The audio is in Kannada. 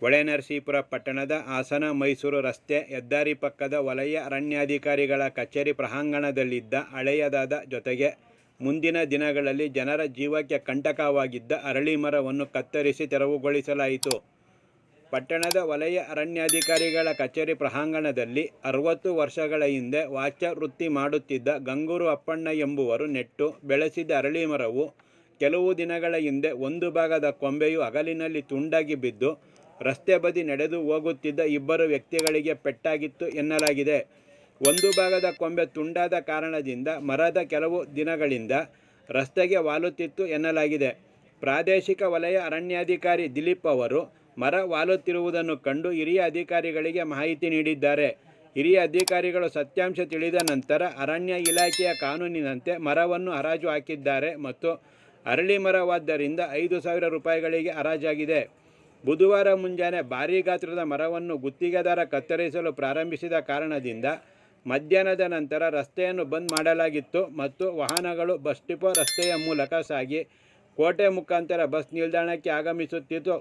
ಹೊಳೆನರಸೀಪುರ ಪಟ್ಟಣದ ಹಾಸನ ಮೈಸೂರು ರಸ್ತೆ ಹೆದ್ದಾರಿ ಪಕ್ಕದ ವಲಯ ಅರಣ್ಯಾಧಿಕಾರಿಗಳ ಕಚೇರಿ ಪ್ರಾಂಗಣದಲ್ಲಿದ್ದ ಹಳೆಯದಾದ ಜೊತೆಗೆ ಮುಂದಿನ ದಿನಗಳಲ್ಲಿ ಜನರ ಜೀವಕ್ಕೆ ಕಂಟಕವಾಗಿದ್ದ ಅರಳಿ ಮರವನ್ನು ಕತ್ತರಿಸಿ ತೆರವುಗೊಳಿಸಲಾಯಿತು. ಪಟ್ಟಣದ ವಲಯ ಅರಣ್ಯಾಧಿಕಾರಿಗಳ ಕಚೇರಿ ಪ್ರಾಂಗಣದಲ್ಲಿ 60 ವರ್ಷಗಳ ಹಿಂದೆ ವಾಚ ವೃತ್ತಿ ಮಾಡುತ್ತಿದ್ದ ಗಂಗೂರು ಅಪ್ಪಣ್ಣ ಎಂಬುವರು ನೆಟ್ಟು ಬೆಳೆಸಿದ ಅರಳಿ ಮರವು ಕೆಲವು ದಿನಗಳ ಹಿಂದೆ ಒಂದು ಭಾಗದ ಕೊಂಬೆಯು ಹಗಲಿನಲ್ಲಿ ತುಂಡಾಗಿ ಬಿದ್ದು ರಸ್ತೆ ಬದಿ ನಡೆದು ಹೋಗುತ್ತಿದ್ದ ಇಬ್ಬರು ವ್ಯಕ್ತಿಗಳಿಗೆ ಪೆಟ್ಟಾಗಿತ್ತು ಎನ್ನಲಾಗಿದೆ. ಒಂದು ಭಾಗದ ಕೊಂಬೆ ತುಂಡಾದ ಕಾರಣದಿಂದ ಮರದ ಕೆಲವು ದಿನಗಳಿಂದ ರಸ್ತೆಗೆ ವಾಲುತ್ತಿತ್ತು ಎನ್ನಲಾಗಿದೆ. ಪ್ರಾದೇಶಿಕ ವಲಯ ಅರಣ್ಯಾಧಿಕಾರಿ ದಿಲೀಪ್ ಅವರು ಮರ ವಾಲುತ್ತಿರುವುದನ್ನು ಕಂಡು ಹಿರಿಯ ಅಧಿಕಾರಿಗಳಿಗೆ ಮಾಹಿತಿ ನೀಡಿದ್ದಾರೆ. ಹಿರಿಯ ಅಧಿಕಾರಿಗಳು ಸತ್ಯಾಂಶ ತಿಳಿದ ನಂತರ ಅರಣ್ಯ ಇಲಾಖೆಯ ಕಾನೂನಿನಂತೆ ಮರವನ್ನು ಹರಾಜು ಹಾಕಿದ್ದಾರೆ ಮತ್ತು ಅರಳಿ ಮರವಾದ್ದರಿಂದ 5,000 ರೂಪಾಯಿಗಳಿಗೆ ಹರಾಜಾಗಿದೆ. ಬುಧವಾರ ಮುಂಜಾನೆ ಭಾರೀ ಗಾತ್ರದ ಮರವನ್ನು ಗುತ್ತಿಗೆದಾರ ಕತ್ತರಿಸಲು ಪ್ರಾರಂಭಿಸಿದ ಕಾರಣದಿಂದ ಮಧ್ಯಾಹ್ನದ ನಂತರ ರಸ್ತೆಯನ್ನು ಬಂದ್ ಮಾಡಲಾಗಿತ್ತು ಮತ್ತು ವಾಹನಗಳು ಬಸ್ ಡಿಪೋ ರಸ್ತೆಯ ಮೂಲಕ ಸಾಗಿ ಕೋಟೆ ಮುಖಾಂತರ ಬಸ್ ನಿಲ್ದಾಣಕ್ಕೆ ಆಗಮಿಸುತ್ತಿತ್ತು.